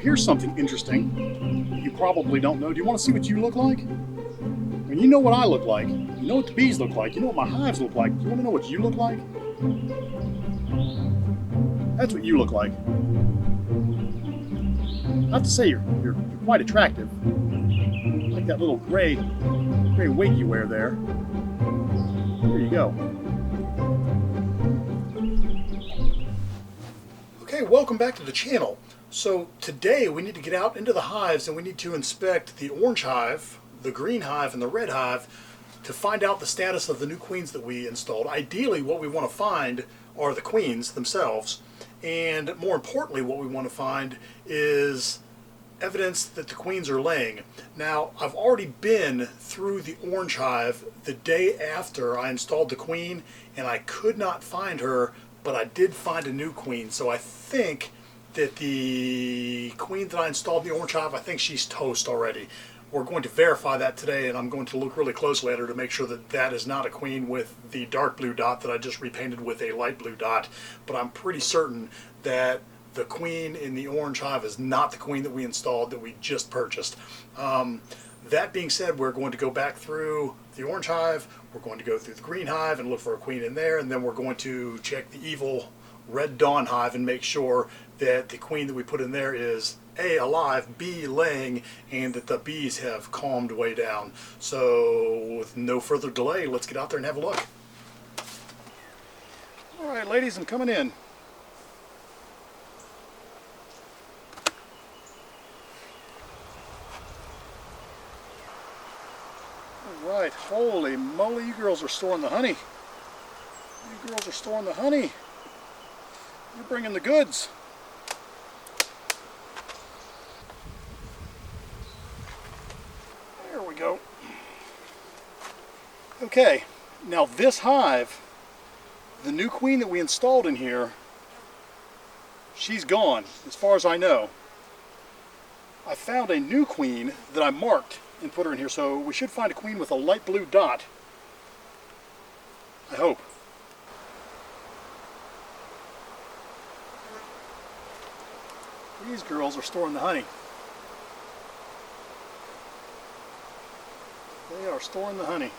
here's something interesting you probably don't know. Do you want to see what you look like? I mean, you know what I look like. You know what the bees look like. You know what my hives look like. Do you want to know what you look like? That's what you look like. I have to say you're quite attractive. I like that little gray wig you wear there. There you go. Okay, welcome back to the channel. So today we need to get out into the hives and we need to inspect the orange hive, the green hive, and the red hive to find out the status of the new queens that we installed. Ideally, what we want to find are the queens themselves, and more importantly, what we want to find is evidence that the queens are laying. Now, I've already been through the orange hive the day after I installed the queen, and I could not find her, but I did find a new queen. So I think that the queen that I installed in the orange hive, I think she's toast already. We're going to verify that today, and I'm going to look really closely at her to make sure that that is not a queen with the dark blue dot that I just repainted with a light blue dot. But I'm pretty certain that the queen in the orange hive is not the queen that we installed, that we just purchased. That being said, we're going to go back through the orange hive, we're going to go through the green hive and look for a queen in there, and then we're going to check the evil red dawn hive and make sure that the queen that we put in there is A, alive, B, laying, and that the bees have calmed way down. So with no further delay, let's get out there and have a look. All right, ladies, I'm coming in. All right, holy moly, you girls are storing the honey. You girls are storing the honey. You're bringing the goods. There we go. Okay, now this hive, the new queen that we installed in here, she's gone, as far as I know. I found a new queen that I marked and put her in here, so we should find a queen with a light blue dot. I hope. These girls are storing the honey. They are storing the honey.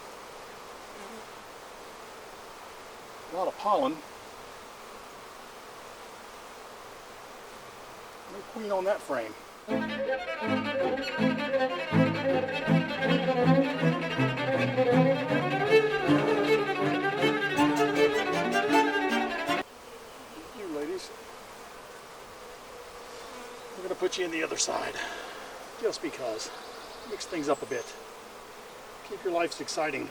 A lot of pollen. No queen on that frame. You ladies. We're going to put you in the other side, just because. Mix things up a bit. Keep your lives exciting.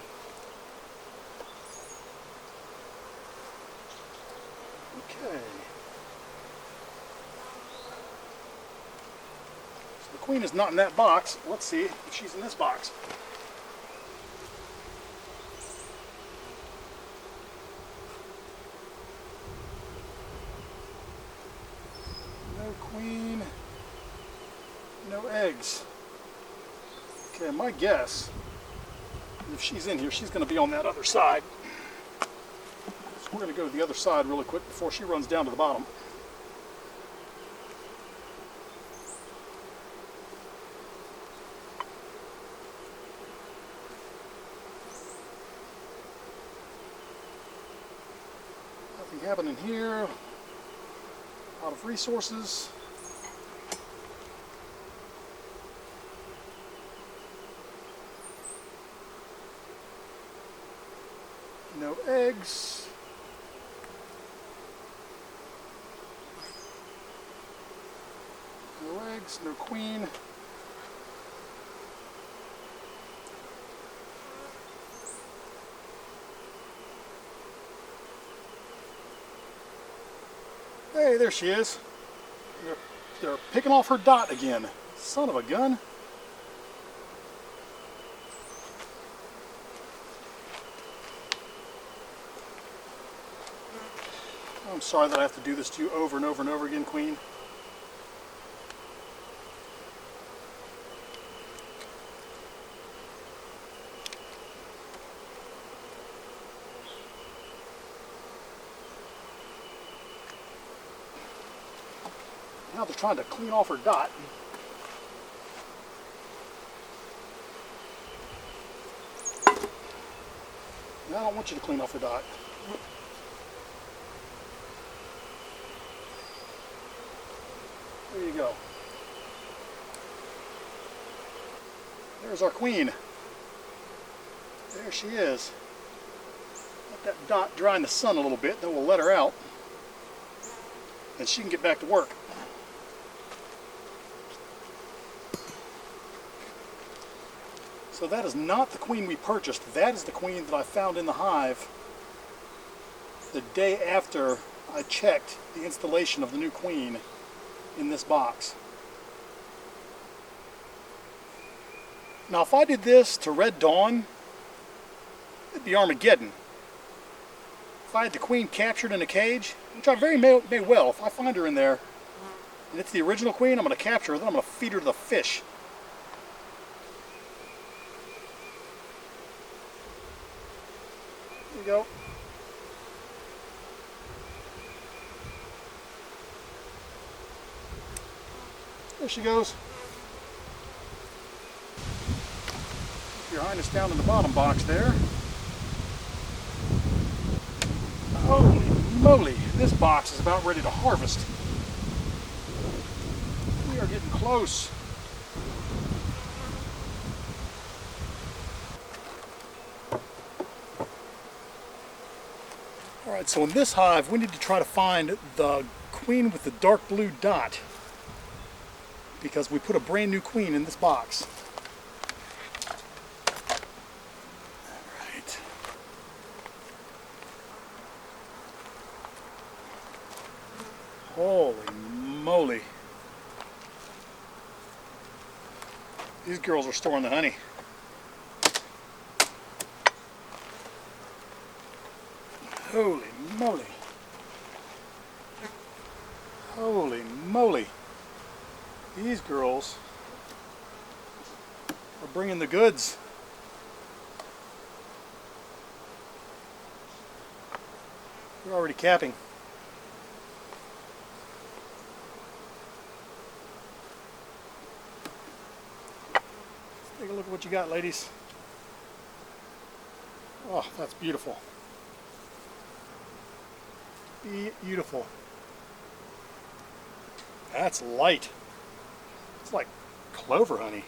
Okay. So the queen is not in that box. Let's see if she's in this box. No queen. No eggs. Okay, my guess, if she's in here, she's going to be on that other side. So we're going to go to the other side really quick before she runs down to the bottom. Nothing happening here. Out of resources. No eggs. No eggs, no queen. Hey, there she is. They're picking off her dot again. Son of a gun. I'm sorry that I have to do this to you over and over and over again, Queen. Now they're trying to clean off her dot. I don't want you to clean off her dot. There you go. There's our queen. There she is. Let that dot dry in the sun a little bit, then we'll let her out. And she can get back to work. So that is not the queen we purchased. That is the queen that I found in the hive the day after I checked the installation of the new queen in this box. Now if I did this to Red Dawn, it'd be Armageddon. If I had the queen captured in a cage, which I very may well, if I find her in there, and it's the original queen, I'm going to capture her, then I'm going to feed her to the fish. There you go. There she goes. Keep your highness down in the bottom box there. Holy moly, this box is about ready to harvest. We are getting close. Alright, so in this hive we need to try to find the queen with the dark blue dot, because we put a brand new queen in this box. Alright. Holy moly. These girls are storing the honey. Holy moly. Holy moly. These girls are bringing the goods. They're already capping. Let's take a look at what you got, ladies. Oh, that's beautiful. Beautiful. That's light. It's like clover honey.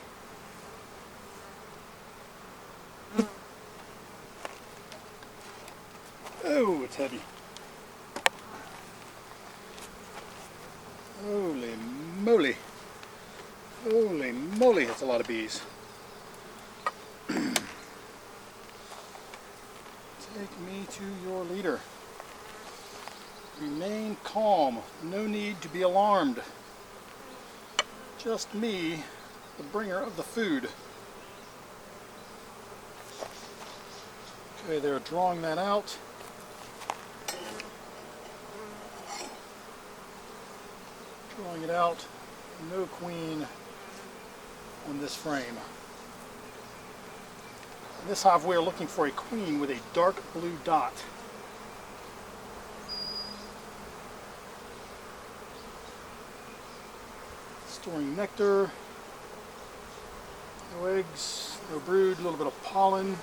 Oh, it's heavy. Holy moly. Holy moly, that's a lot of bees. Take me to your leader. Remain calm. No need to be alarmed. Just me, the bringer of the food. Okay, they're drawing that out. Drawing it out. No queen on this frame. In this hive we are looking for a queen with a dark blue dot. Storing nectar, no eggs, no brood, a little bit of pollen.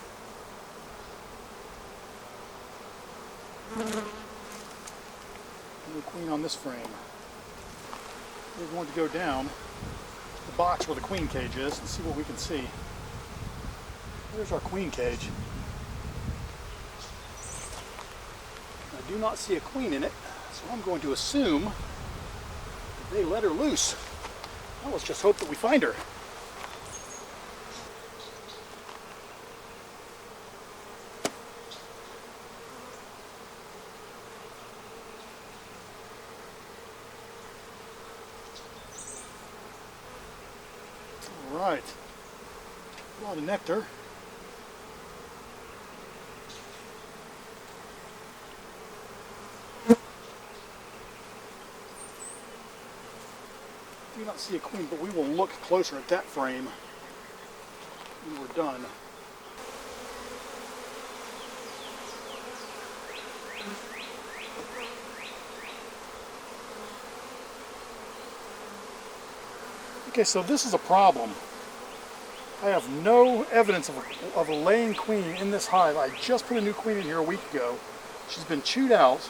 No queen on this frame. We're going to go down to the box where the queen cage is and see what we can see. There's our queen cage. I do not see a queen in it, so I'm going to assume that they let her loose. Well, let's just hope that we find her. All right. A lot of nectar. Do not see a queen, but we will look closer at that frame when we're done. Okay, so this is a problem. I have no evidence of a laying queen in this hive. I just put a new queen in here a week ago. She's been chewed out.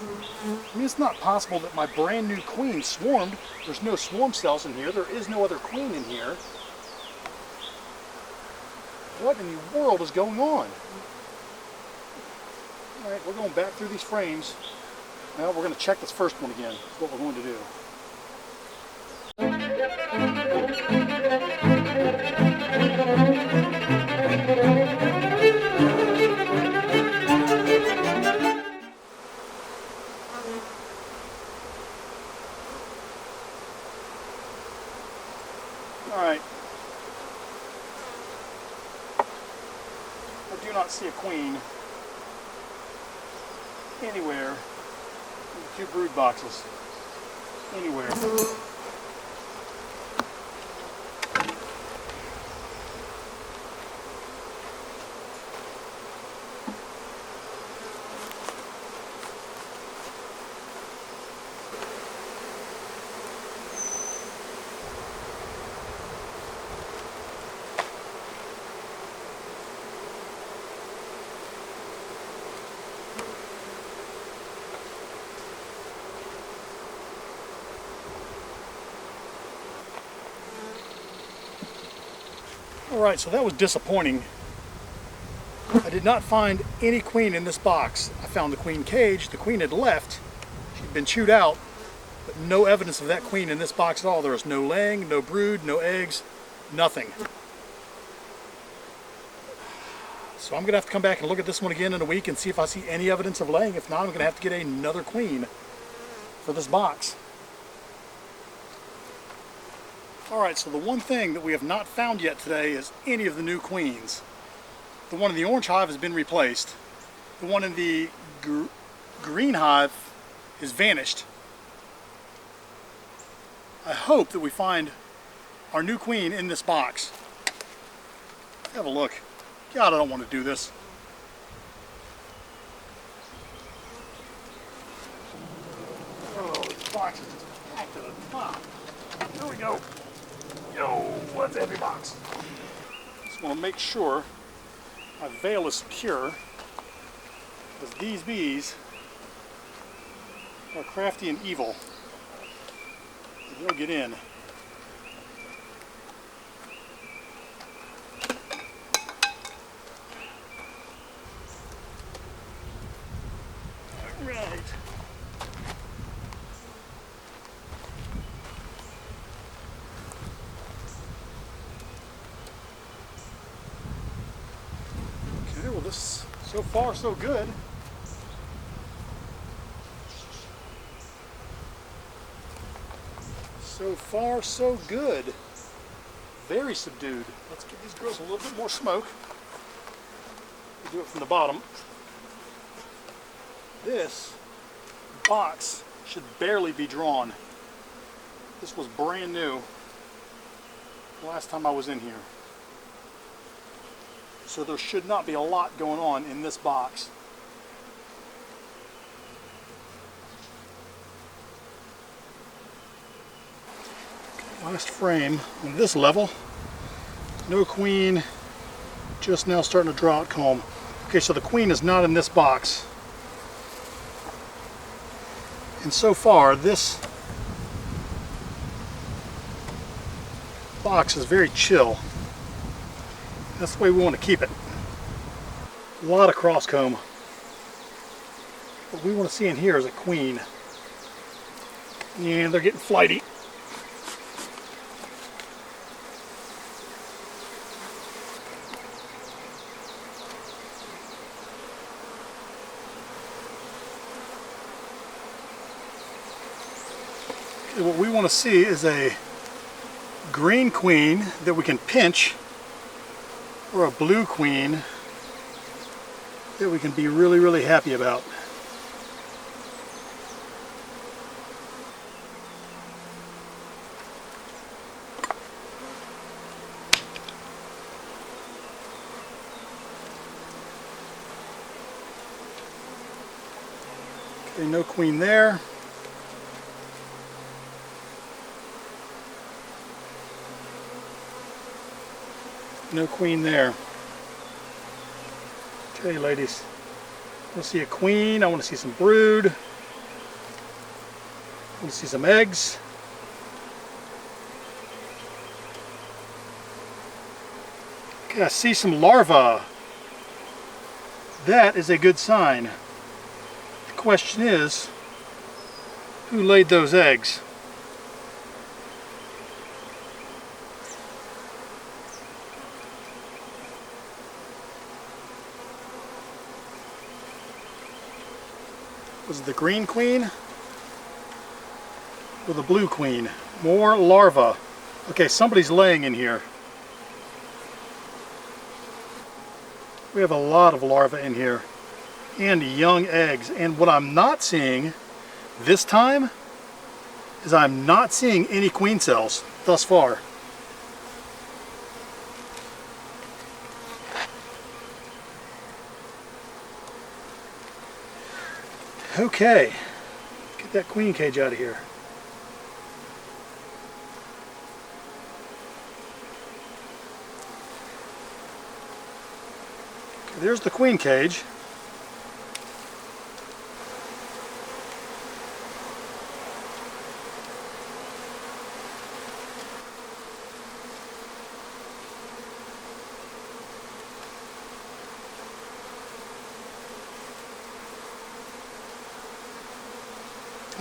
I mean, it's not possible that my brand new queen swarmed. There's no swarm cells in here. There is no other queen in here. What in the world is going on? Alright, we're going back through these frames. Now we're going to check this first one again. That's what we're going to do. Alright. I do not see a queen anywhere in the 2 brood boxes. Anywhere. Alright, so that was disappointing. I did not find any queen in this box. I found the queen cage. The queen had left. She'd been chewed out, but no evidence of that queen in this box at all. There was no laying, no brood, no eggs, nothing. So I'm going to have to come back and look at this one again in a week and see if I see any evidence of laying. If not, I'm going to have to get another queen for this box. Alright, so the one thing that we have not found yet today is any of the new queens. The one in the orange hive has been replaced. The one in the green hive is vanished. I hope that we find our new queen in this box. Have a look. God, I don't want to do this. Oh, this box is just packed to the top. There we go. Yo, what's every box? Just want to make sure my veil is secure, because these bees are crafty and evil. They'll get in. All right. Well, this, so far so good. So far so good. Very subdued. Let's give these girls a little bit more smoke. We'll do it from the bottom. This box should barely be drawn. This was brand new the last time I was in here. So there should not be a lot going on in this box. Last frame on this level. No queen, just now starting to draw out comb. Okay, so the queen is not in this box. And so far, this box is very chill. That's the way we want to keep it. A lot of cross comb. What we want to see in here is a queen. And they're getting flighty. Okay, what we want to see is a green queen that we can pinch, or a blue queen that we can be really, really happy about. Okay, no queen there. No queen there. Okay, ladies. I want to see a queen. I want to see some brood. I want to see some eggs. Okay, I see some larvae. That is a good sign. The question is, who laid those eggs? Was it the green queen or the blue queen? More larvae. Okay, somebody's laying in here. We have a lot of larvae in here and young eggs. And what I'm not seeing this time is I'm not seeing any queen cells thus far. Okay, get that queen cage out of here. Okay, there's the queen cage.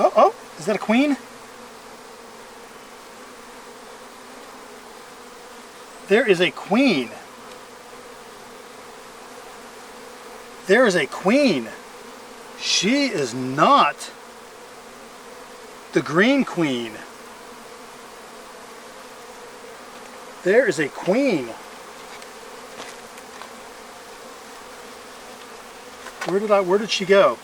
Oh, is that a queen? There is a queen. There is a queen. She is not the green queen. There is a queen. Where did she go?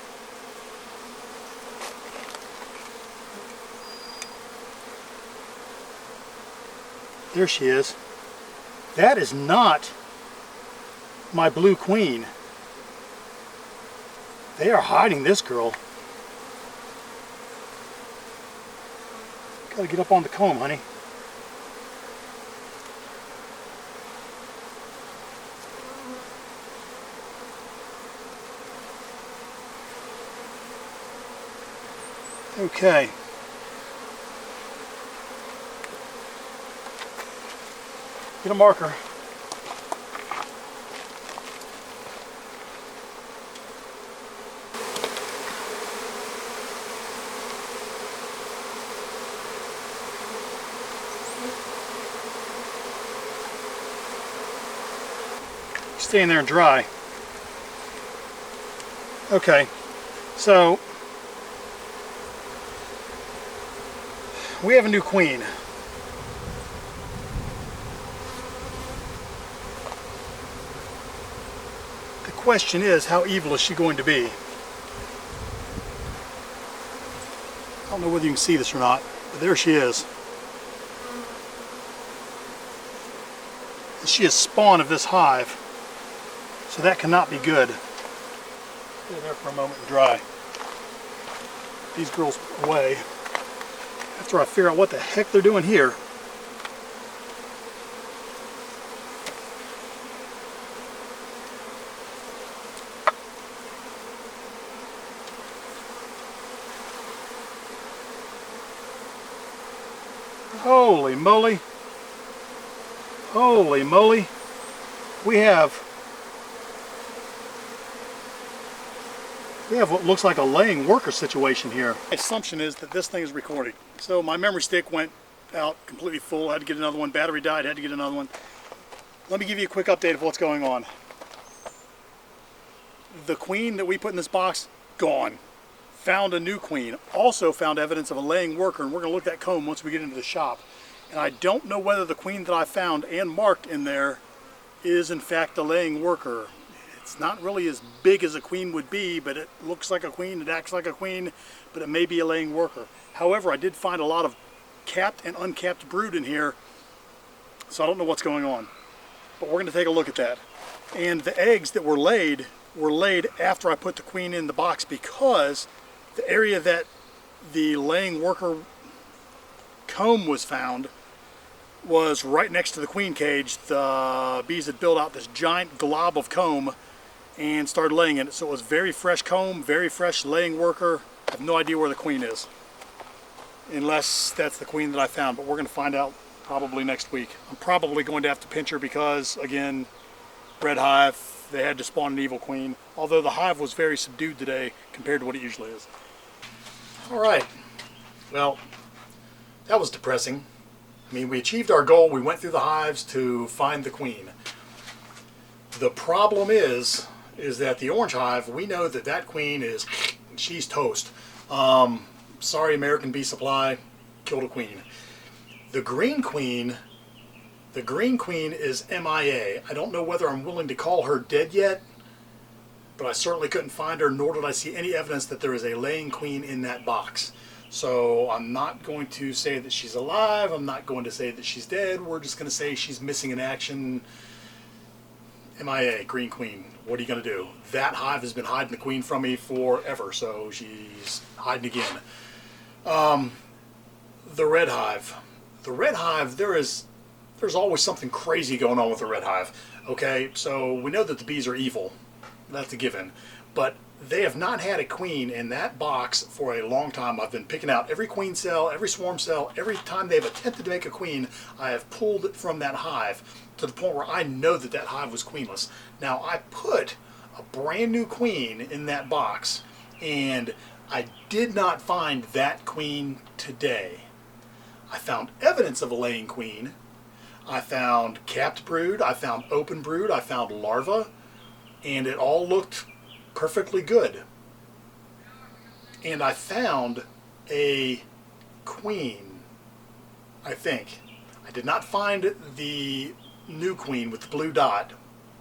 There she is. That is not my blue queen. They are hiding this girl. Gotta get up on the comb, honey. Okay. Get a marker. Stay in there and dry. Okay, so we have a new queen. The question is, how evil is she going to be? I don't know whether you can see this or not, but there she is. She is spawn of this hive, so that cannot be good. Stay there for a moment and dry. These girls away after I figure out what the heck they're doing here. Holy moly. Holy moly. We have what looks like a laying worker situation here. My assumption is that this thing is recording. So my memory stick went out completely full. I had to get another one. Battery died. Had to get another one. Let me give you a quick update of what's going on. The queen that we put in this box, gone. Found a new queen. Also found evidence of a laying worker, and we're going to look at that comb once we get into the shop. And I don't know whether the queen that I found and marked in there is in fact a laying worker. It's not really as big as a queen would be, but it looks like a queen, it acts like a queen, but it may be a laying worker. However, I did find a lot of capped and uncapped brood in here, so I don't know what's going on. But we're going to take a look at that. And the eggs that were laid after I put the queen in the box, because the area that the laying worker comb was found was right next to the queen cage. The bees had built out this giant glob of comb and started laying in it. So it was very fresh comb, very fresh laying worker. I have no idea where the queen is, unless that's the queen that I found, but we're going to find out probably next week. I'm probably going to have to pinch her because, again, red hive, they had to spawn an evil queen, although the hive was very subdued today compared to what it usually is. Alright, well, that was depressing. I mean, we achieved our goal. We went through the hives to find the queen. The problem is that the orange hive, we know that that queen is, she's toast. Sorry, American Bee Supply, killed a queen. The green queen is MIA. I don't know whether I'm willing to call her dead yet, but I certainly couldn't find her, nor did I see any evidence that there is a laying queen in that box. So I'm not going to say that she's alive. I'm not going to say that she's dead. We're just going to say she's missing in action. MIA, green queen. What are you going to do? That hive has been hiding the queen from me forever, so she's hiding again. The red hive. The red hive, there's always something crazy going on with the red hive. Okay, so we know that the bees are evil. That's a given. But they have not had a queen in that box for a long time. I've been picking out every queen cell, every swarm cell. Every time they've attempted to make a queen, I have pulled it from that hive to the point where I know that that hive was queenless. Now, I put a brand new queen in that box, and I did not find that queen today. I found evidence of a laying queen. I found capped brood, I found open brood, I found larvae, and it all looked perfectly good. And I found a queen, I think. I did not find the new queen with the blue dot.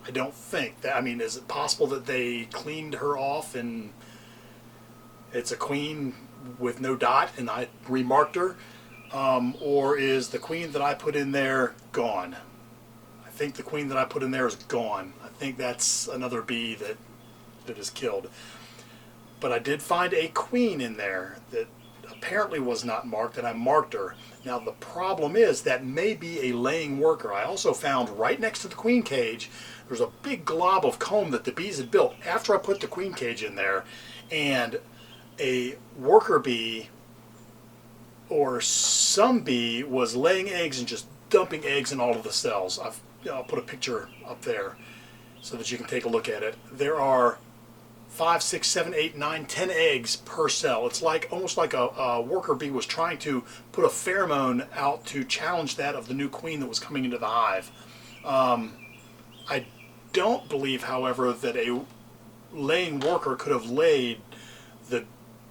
I don't think that. I mean, is it possible that they cleaned her off and it's a queen with no dot and I remarked her? Or is the queen that I put in there gone? I think the queen that I put in there is gone. I think that's another bee that is killed. But I did find a queen in there that apparently was not marked, and I marked her. Now the problem is that may be a laying worker. I also found right next to the queen cage, there's a big glob of comb that the bees had built after I put the queen cage in there, and a worker bee or some bee was laying eggs and just dumping eggs in all of the cells. I'll put a picture up there so that you can take a look at it. There are 5, 6, 7, 8, 9, 10 eggs per cell. It's like almost like a worker bee was trying to put a pheromone out to challenge that of the new queen that was coming into the hive. I don't believe, however, that a laying worker could have laid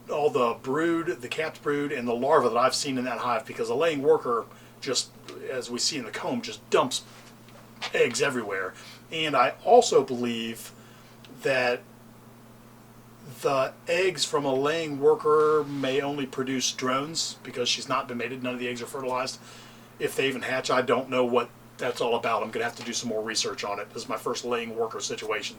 all the brood, the capped brood, and the larvae that I've seen in that hive, because a laying worker, just as we see in the comb, just dumps eggs everywhere. And I also believe that the eggs from a laying worker may only produce drones because she's not been mated. None of the eggs are fertilized. If they even hatch, I don't know what that's all about. I'm going to have to do some more research on it. This is my first laying worker situation.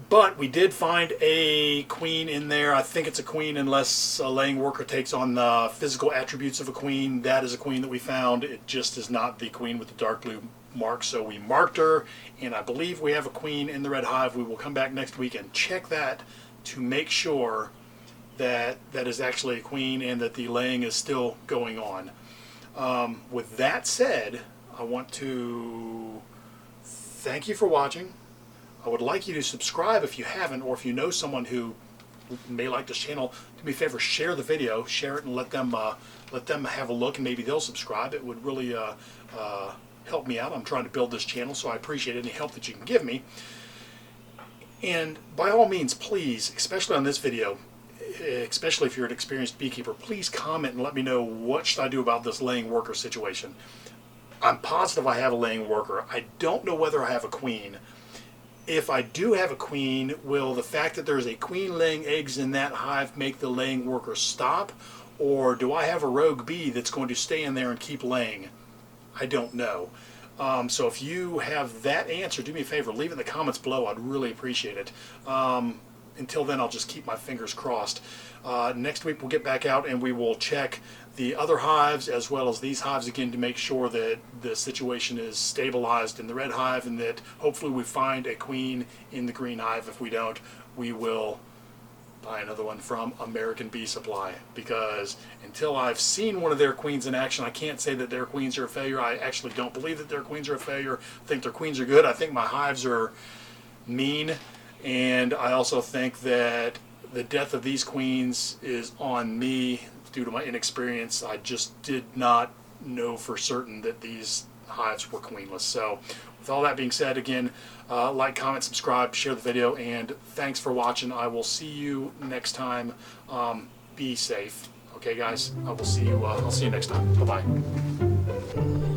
But we did find a queen in there. I think it's a queen unless a laying worker takes on the physical attributes of a queen. That is a queen that we found. It just is not the queen with the dark blue mark. So we marked her, and I believe we have a queen in the red hive. We will come back next week and check that to make sure that that is actually a queen and that the laying is still going on. With that said, I want to thank you for watching. I would like you to subscribe if you haven't, or if you know someone who may like this channel. Do me a favor, share the video, share it, and let them have a look, and maybe they'll subscribe. It would really help me out. I'm trying to build this channel, so I appreciate any help that you can give me. And by all means, please, especially on this video, especially if you're an experienced beekeeper, please comment and let me know what should I do about this laying worker situation. I'm positive I have a laying worker. I don't know whether I have a queen. If I do have a queen, will the fact that there's a queen laying eggs in that hive make the laying worker stop? Or do I have a rogue bee that's going to stay in there and keep laying? I don't know. So if you have that answer, do me a favor, leave it in the comments below. I'd really appreciate it. Until then, I'll just keep my fingers crossed. Next week we'll get back out and we will check the other hives as well as these hives again to make sure that the situation is stabilized in the red hive, and that hopefully we find a queen in the green hive. If we don't, we will buy another one from American Bee Supply, because until I've seen one of their queens in action, I can't say that their queens are a failure. I actually don't believe that their queens are a failure. I think their queens are good. I think my hives are mean, and I also think that the death of these queens is on me due to my inexperience. I just did not know for certain that these hives were queenless. So with all that being said, again, like, comment, subscribe, share the video, and thanks for watching. I will see you next time. Be safe. Okay, guys, I will see you. I'll see you next time. Bye-bye.